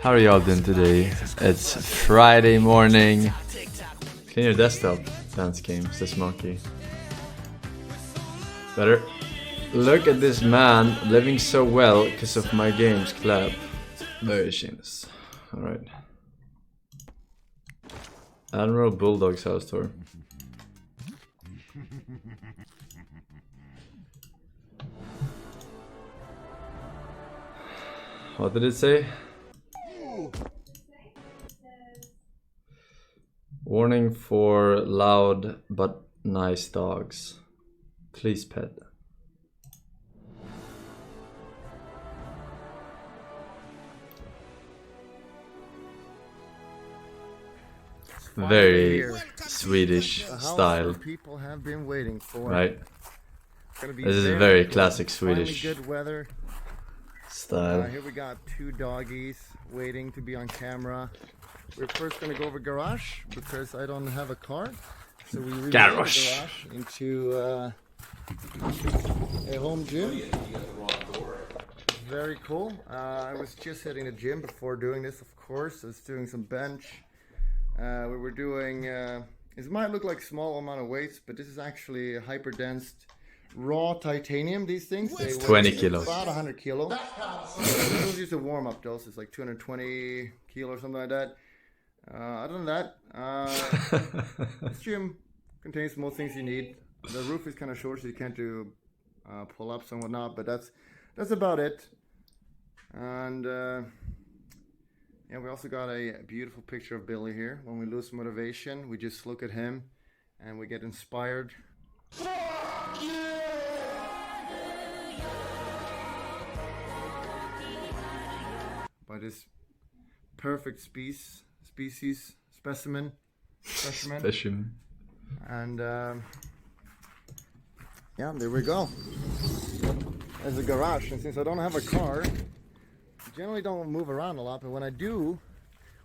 How are y'all doing today? It's Friday morning. Clean your desktop. Dance game. Says Monkey. Better. Look at this man living so well because of my games. Clap. Very shameless. Alright. AdmiralBulldog's house tour. What did it say? Warning for loud but nice dogs. Please pet. Very Swedish style. People have been waiting for. Right. This is very classic Swedish good weather. style. Here we got two doggies waiting to be on camera. We're first gonna go over garage because I don't have a car, so we really Garage into a home gym. Very cool. I was just hitting the gym before doing this, of course. I was doing some bench. We were doing. It might look like small amount of weights, but this is actually hyper dense raw titanium. These things. They 20 weigh kilos. About 100 kilos. This was just a warm up dose. It's like 220 kilo or something like that. Other than that, this gym contains most things you need. The roof is kind of short, so you can't do pull-ups and whatnot, but that's about it. And yeah, we also got a beautiful picture of Billy here. When we lose motivation, we just look at him and we get inspired. By this perfect specimen. And yeah, there we go. There's a garage, and since I don't have a car, I generally don't move around a lot, but when I do,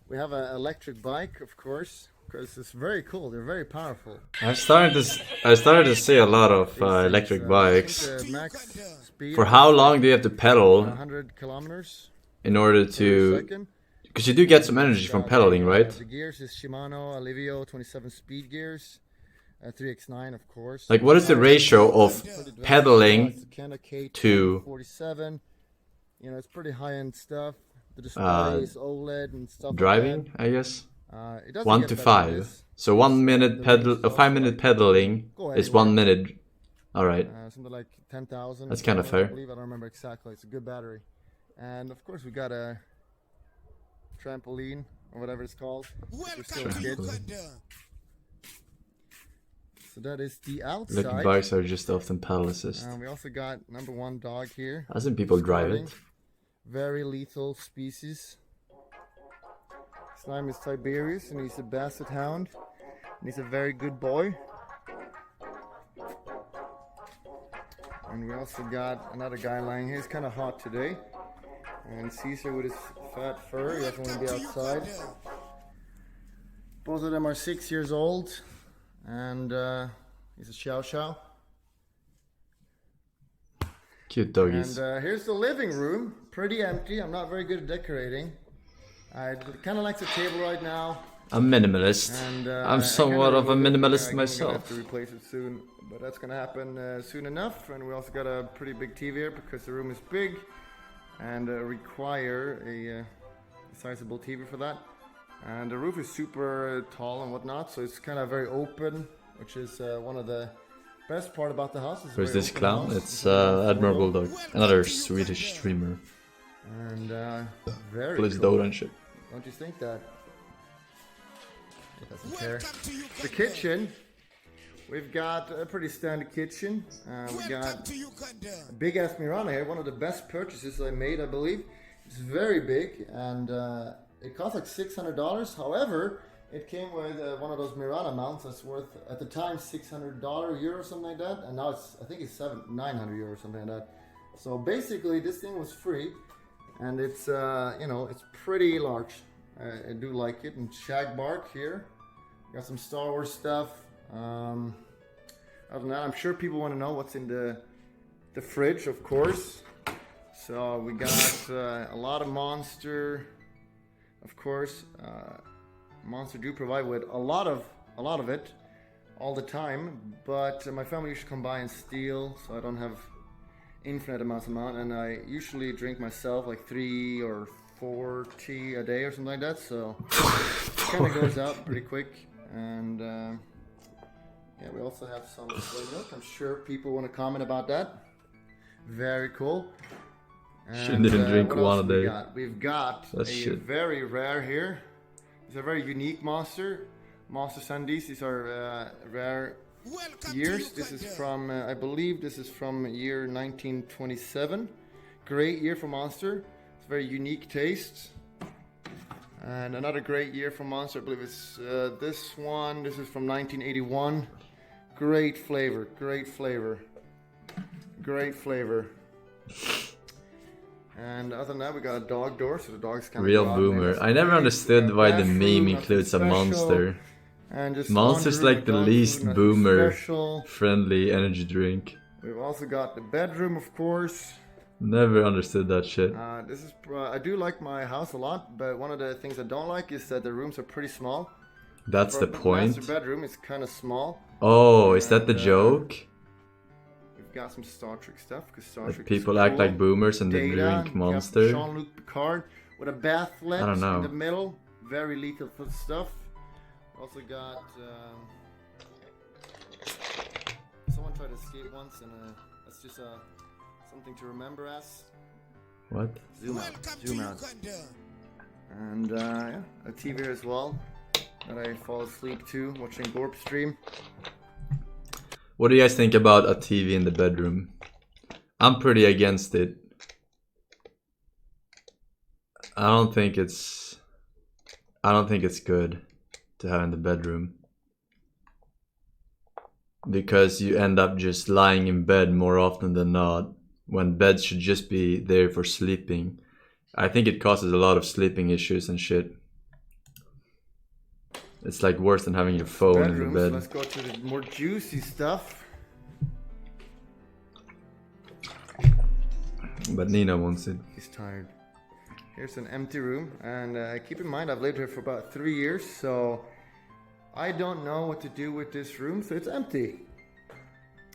we have an electric bike, of course, because it's very cool. They're very powerful. I started to see a lot of electric bikes. Max speed For how long do you have to pedal 100 kilometers in order per to? second. Because you do get some energy from pedaling, right? The gears is Shimano Alivio 27 speed gears. 3x9, of course. Like, what is the ratio of pedaling to 47? You know, it's pretty high-end stuff. The display is OLED and stuff. driving? I guess It doesn't 1 get to better 5. than this. So 1 minute pedal, 5 minute pedaling is 1 minute. All right. Something like 10,000. That's kinda fair. I believe, I don't remember exactly. It's a good battery. And of course, we got a trampoline or whatever it's called. We're still kids. So that is the outside. Electric bikes are just often pedal assist. We also got number one dog here. Hasn't people drive it? Very lethal species. His name is Tiberius, and he's a basset hound. And he's a very good boy. And we also got another guy lying here. He's kind of hot today. And Caesar with his fat fur. He doesn't want to be outside. Both of them are 6 years old. And he's a chow chow. Cute doggies. And here's the living room. Pretty empty. I'm not very good at decorating. I kind of like the table right now. I'm minimalist. And I'm somewhat of a minimalist myself. I'm gonna have to replace it soon, but that's gonna happen soon enough. And we also got a pretty big TV here because the room is big and require a sizable TV for that. And the roof is super tall and whatnot, so it's kind of very open, which is one of the best part about the house. Where's this clown? It's AdmiralBulldog, another Swedish streamer. And very Plays cool. Dota and shit. Don't you think that? It doesn't care. The kitchen. We've got a pretty standard kitchen. We got a big ass Mirana here. One of the best purchases I made, I believe. It's very big, and it cost like $600. However, it came with one of those Mirana mounts that's worth at the time $600 euro, something like that, and now I think it's 900 euro or something like that. So basically, this thing was free, and it's you know, it's pretty large. I do like it. And shag bark here. Got some Star Wars stuff. Other than that, I'm sure people want to know what's in the fridge, of course. So we got a lot of Monster, of course. Monster do provide with a lot of it all the time, but my family usually come by and steal, so I don't have infinite amounts, and I usually drink myself like 3 or 4 tea a day or something like that, so it kind of goes out pretty quick. And yeah, we also have some soy milk. I'm sure people want to comment about that. Very cool. And, Shouldn't drink one a day. We've got very rare here. It's a very unique monster. Monster Sundays. These are rare years. This is from, I believe this is from year 1927. Great year for Monster. It's a very unique taste. And another great year for Monster, I believe it's this one. This is from 1981. Great flavor, great flavor, great flavor. And other than that, we got a dog door, so the dog's kind of real boomer. I never understood why the meme includes a monster. And Monster's like the least boomer friendly energy drink. We've also got the bedroom, of course. Never understood that shit. This is I do like my house a lot, but one of the things I don't like is that the rooms are pretty small. That's the point. The master bedroom is kind of small. Oh, is that the joke? We've got some Star Trek stuff because Star Trek. People act like boomers and they drink Monster. Jean-Luc Picard with a bathlet in the middle. Very lethal stuff. Also got someone tried to escape once, and that's just something to remember as. What? Zoom out. And yeah, a TV as well that I fall asleep to watching Gorp stream. What do you guys think about a TV in the bedroom? I'm pretty against it. I don't think it's good to have in the bedroom, because you end up just lying in bed more often than not, when beds should just be there for sleeping. I think it causes a lot of sleeping issues and shit. It's like worse than having your phone in the bed. So let's go to the more juicy stuff. But Nina wants it. He's tired. Here's an empty room, and keep in mind I've lived here for about 3 years, so I don't know what to do with this room, so it's empty.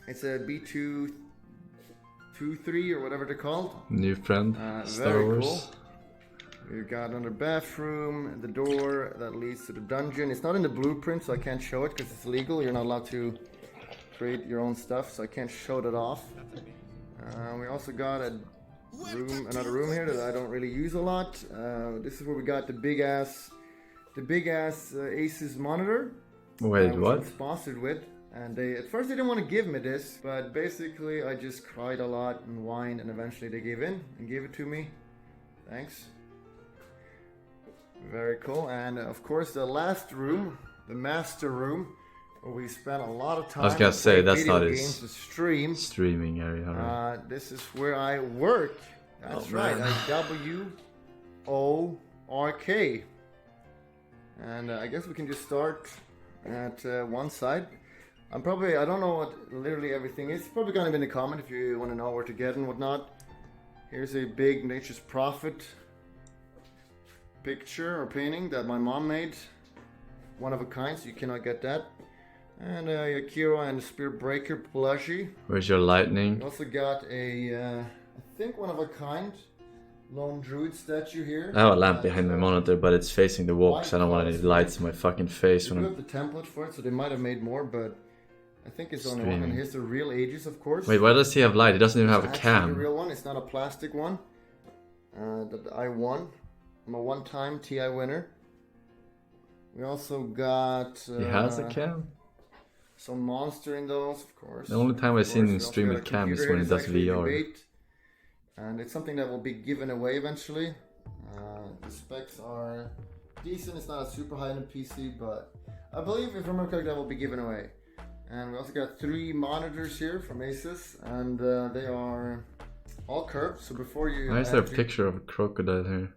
It's a B223 or whatever they're called. New friend, Star Wars. Cool. We've got another bathroom, the door that leads to the dungeon. It's not in the blueprint, so I can't show it because it's illegal. You're not allowed to create your own stuff, so I can't show that off. We also got another room here that I don't really use a lot. This is where we got the big ass Asus monitor. Wait, what? I'm sponsored with, and at first they didn't want to give me this, but basically I just cried a lot and whined, and eventually they gave in and gave it to me. Thanks. Very cool. And of course the last room, the master room, where we spent a lot of time. I was gonna say that's not his streaming area. Right? This is where I work. That's right. WORK. And I guess we can just start at one side. I don't know what literally everything is. It's probably gonna be in the comment if you want to know where to get and whatnot. Here's a big Nature's Prophet picture or painting that my mom made. One of a kind, so you cannot get that. And Akira and the Spirit Breaker plushie. Where's your lightning? We also got I think one of a kind Lone Druid statue here. I have a lamp behind my monitor, but it's facing the wall because I don't want any lights in my fucking face. We have the template for it, so they might have made more, but I think it's only one. And here's the real ages, of course. Wait, why does he have light? He doesn't even have a cam. The real one. It's not a plastic one. That I won. I'm a one-time TI winner. We also got. He has a cam. Some monster in those, of course. The only time I've seen him stream with cam is when he does VR. Debate, and it's something that will be given away eventually. The specs are decent. It's not a super high-end PC, but I believe if I remember correctly, that will be given away. And we also got 3 monitors here from Asus, and they are all curved. So before you why is there a picture of a crocodile here?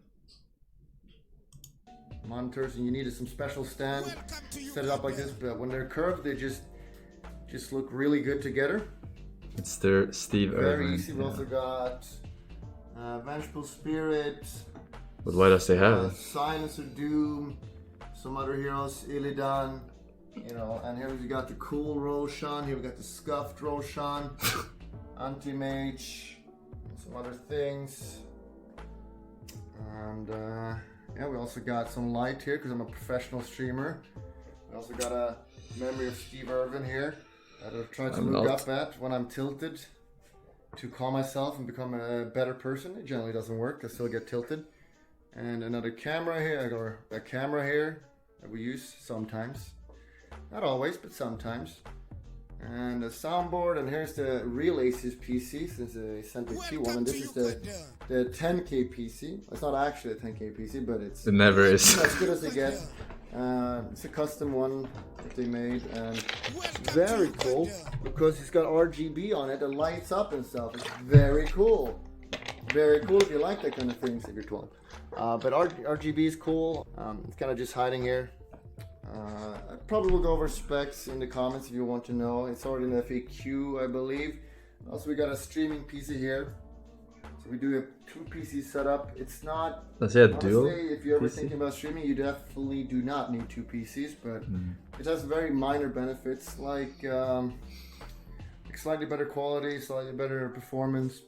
Monitors, and you needed some special stand, set it up like this, but when they're curved, they just look really good together. It's their Steve Irwin. Very easy. We also got Vengeful Spirit, But why does they have it? Silencer Doom, some other heroes, Illidan, you know, and here we got the cool Roshan, here we got the scuffed Roshan, Anti-Mage, some other things. And yeah, we also got some light here because I'm a professional streamer. We also got a memory of Steve Irwin here that I've tried to look up at when I'm tilted to calm myself and become a better person. It generally doesn't work, I still get tilted. And another camera here, or a camera here that we use sometimes. Not always, but sometimes. And a soundboard, and here's the real Aces PC since they sent the Q1, and this is the 10K PC. It's not actually a 10K PC, but it never is. As good as they get. It's a custom one that they made, and very cool because it's got RGB on it that lights up and stuff. It's very cool. Very cool if you like that kind of thing, if you're 12. But RGB is cool. It's kind of just hiding here. I probably will go over specs in the comments if you want to know. It's already in the FAQ, I believe. Also, we got a streaming PC here. So we do have 2 PCs set up. It's not. Does it have dual? If you're ever PC? thinking about streaming, you definitely do not need 2 PCs, but it has very minor benefits like slightly better quality, slightly better performance,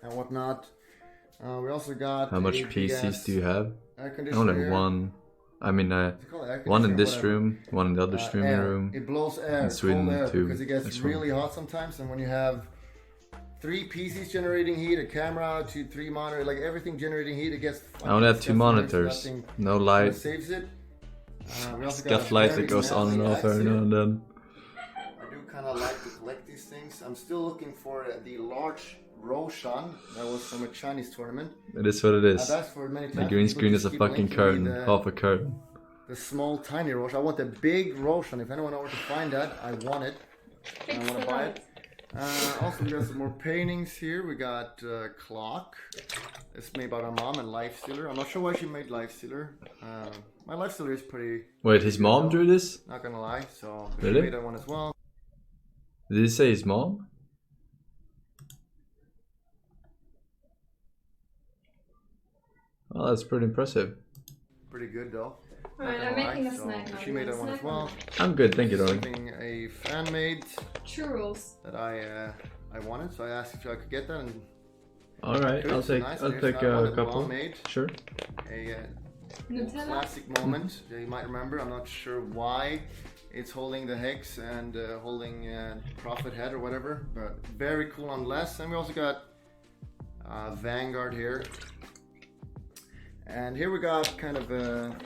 and whatnot. We also got. How much PCs do you have? Air I conditioner. only have one. I mean, one in this room, one in the other streaming air. room. It blows air, in Sweden cold air, too. because it gets really hot sometimes. And when you have 3 PCs generating heat, a camera, 3 monitors, like everything generating heat, it gets. I only have 2 monitors, no light. Saves it. We also Got light that goes on and off every now and then. I do kind of like to collect these things. I'm still looking for the large Roshan that was from a Chinese tournament. It is what it is. I've asked for it many times. The green screen is a fucking curtain, half a curtain. The small, tiny Roshan. I want the big Roshan. If anyone knows where to find that, I want it. I want to buy it. Also, we got some more paintings here. We got clock. It's made by my mom and Life Stealer. I'm not sure why she made Life Stealer. My Life Stealer is pretty. Wait, his mom drew this? Not gonna lie. So really? She made that one as well. Did he say his mom? Oh, that's pretty impressive. Pretty good though. Alright, I'm making a snack now. She made that one as well. I'm good, thank you, darling. Something a fan made. Churros. That I wanted, so I asked if I could get that. And all right, I'll take a couple. Sure. A Nutella? classic moment that you might remember. I'm not sure why it's holding the hex and holding Prophet head or whatever, but very cool nonetheless. And we also got Vanguard here. And here we got kind of the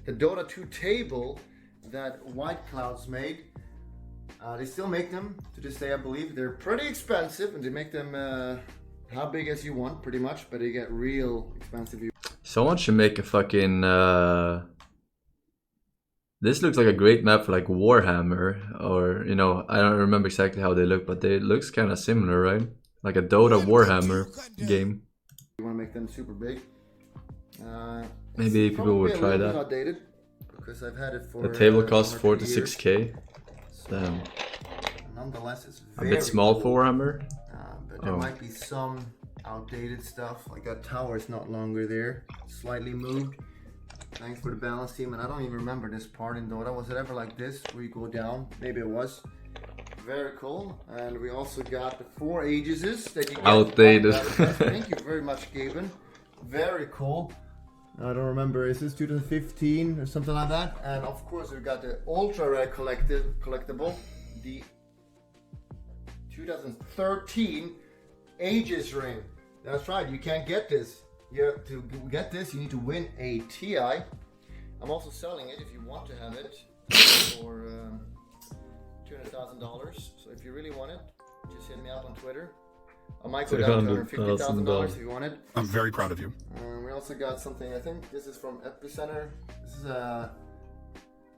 Dota 2 table that White Clouds made. They still make them to this day, I believe. They're pretty expensive, and they make them how big as you want, pretty much, but they get real expensive. Someone should make a fucking... This looks like a great map for like Warhammer, or, you know, I don't remember exactly how they look, but they looks kind of similar, right? Like a Dota Warhammer game. You want to make them super big. Maybe people will try that. Outdated because I've had it for. The table costs 4 to 6k. Damn. Nonetheless, it's a bit small for Warhammer. But there might be some outdated stuff. Like that tower is not longer there. Slightly moved. Thanks for the balance team. And I don't even remember this part in Dota. Was it ever like this where you go down? Maybe it was. Very cool. And we also got the 4 Aegises that you get. Outdated. Thank you very much, Gaben. Very cool. I don't remember, is this 2015 or something like that? And of course we've got the ultra rare collectible, the 2013 Aegis ring. That's right, you can't get this. To get this, you need to win a TI. I'm also selling it if you want to have it for $200,000. So if you really want it, just hit me up on Twitter. I might go down to $50,000 if you want it. I'm very proud of you. We also got something, I think this is from Epicenter. This is a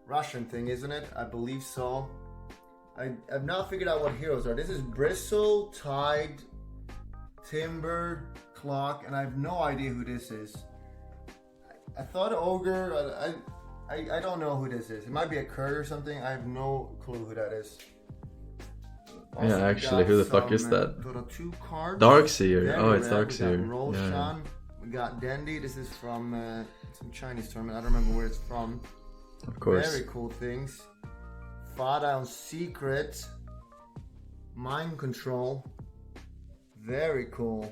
Russian thing, isn't it? I believe so. I've now figured out what heroes are. This is Bristle, Tide, Timber, Clock, and I have no idea who this is. I thought Ogre, I don't know who this is. It might be a Kurt or something. I have no clue who that is. Also, yeah, actually, who the fuck is that? Dota 2 cards. Darkseer. Oh, it's rare. Darkseer. Roshan. Yeah. We We got Dandy. This is from some Chinese tournament. I don't remember where it's from. Of course. Very cool things. Down Secret. Mind Control. Very cool.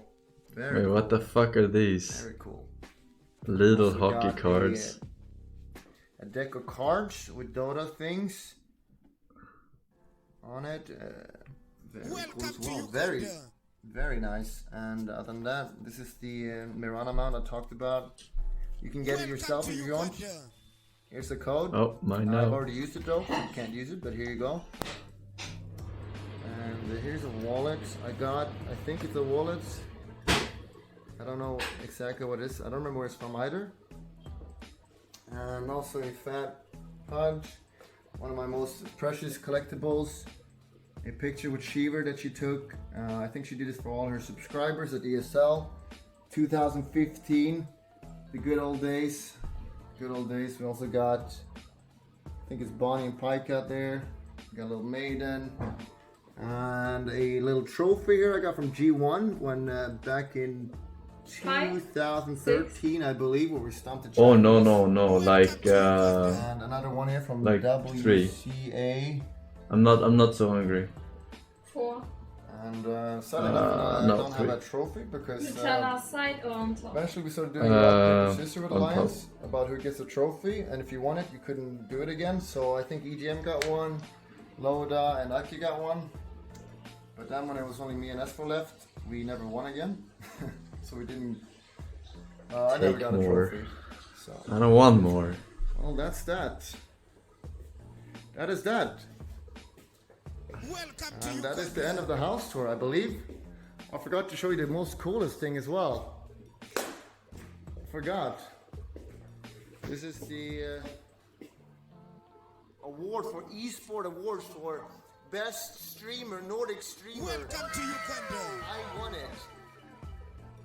Very Wait, cool. what the fuck are these? Very cool. Little Also hockey got cards. A deck of cards with Dota things on it. Very cool as well. Very, very nice. And other than that, this is the Mirana mount I talked about. You can get it yourself if you want. Here's the code. Oh, mine I've now. already used it though. You can't use it, but here you go. And here's a wallet I got. I think it's a wallet. I don't know exactly what it is. I don't remember where it's from either. And also a fat punch. One of my most precious collectibles. A picture with Shiver that she took. I think she did this for all her subscribers at ESL. 2015. The good old days. Good old days. We also got, I think it's Bonnie and Pike out there. We got a little Maiden. And a little trophy here I got from G1 when back in 2013, I believe, where we stomped the Oh champions. no, like And another one here from like WCA. 3. I'm not so hungry. 4. And sadly enough, I no, don't 3. have a trophy because Nutella side or on top? eventually we started doing a rock, paper, scissors on alliance about who gets the trophy, and if you won it, you couldn't do it again. So I think EGM got one, Loda and Aki got one. But then when it was only me and Espo left, we never won again. So we didn't. I never Take got a more. trophy. So I don't want more. well, that's that. That is that. And that is the end of the house tour, I believe. I forgot to show you the most coolest thing as well. Forgot. This is the award for eSport Awards for Best Streamer, Nordic Streamer. I won it.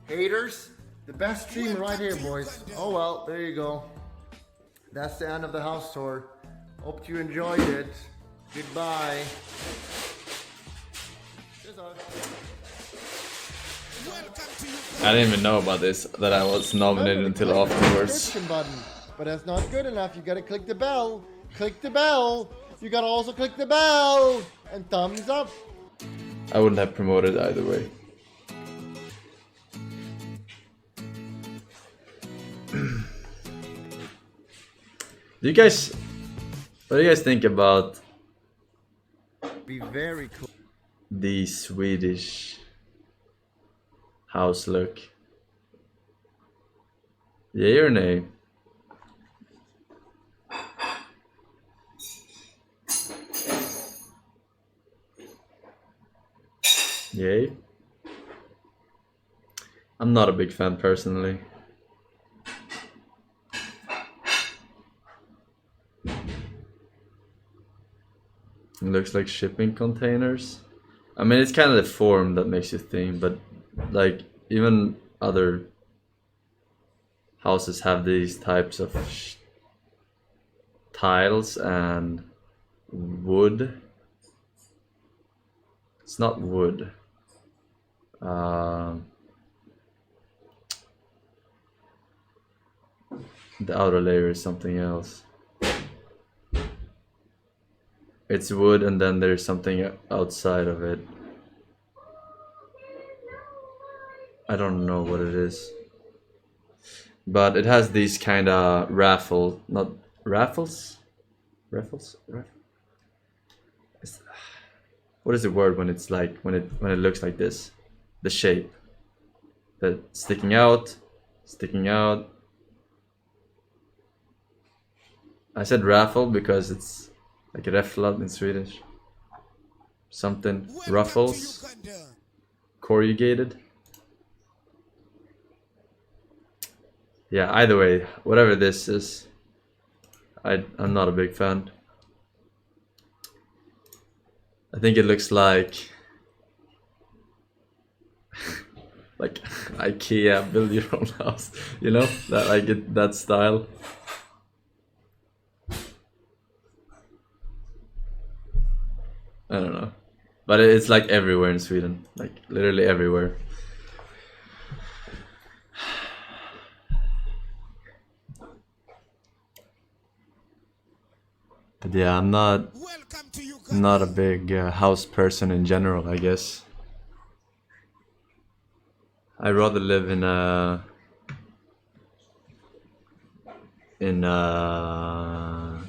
Haters, the best streamer right here, boys. Oh well, there you go. That's the end of the house tour. Hope you enjoyed it. Goodbye. I didn't even know about this, that I was nominated until afterwards. Subscription button, but that's not good enough. You gotta click the bell. Click the bell. You gotta also click the bell and thumbs up. I wouldn't have promoted either way. What do you guys think about Be very cool. the Swedish house look? Yay or nay? Yay? I'm not a big fan personally. It looks like shipping containers. I mean, it's kind of the form that makes you think, but like even other houses have these types of tiles and wood. It's not wood. The outer layer is something else. It's wood and then there's something outside of it. I don't know what it is. But it has these kind of not raffles? Raffles? What is the word when it's like, when it looks like this? The shape. The sticking out. I said raffle because it's like a räffla in Swedish. Something ruffles. Corrugated. Yeah, either way, whatever this is, I'm not a big fan. I think it looks like like IKEA build your own house, you know, that I get that style. I don't know, but it's like everywhere in Sweden, like literally everywhere. But yeah, I'm not a big house person in general, I guess. I'd rather live in a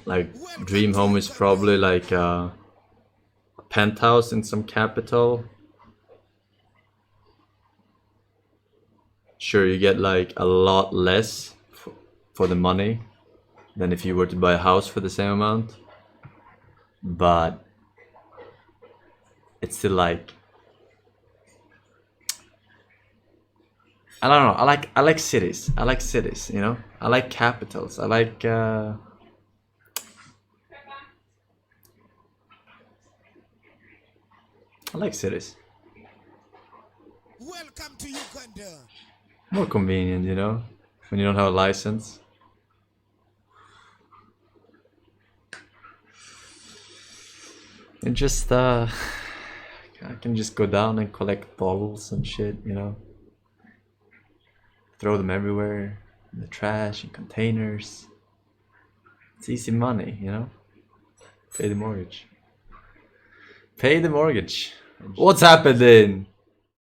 like dream home is probably like a penthouse in some capital. Sure, you get like a lot less for the money than if you were to buy a house for the same amount, but it's still like, I don't know. I like cities. I like cities. You know. I like capitals. I like. I like cities. Welcome to Uganda. More convenient, you know, when you don't have a license. And just I can just go down and collect bottles and shit, you know. Throw them everywhere, in the trash, in containers. It's easy money, you know. Pay the mortgage. Pay the mortgage. What's happening?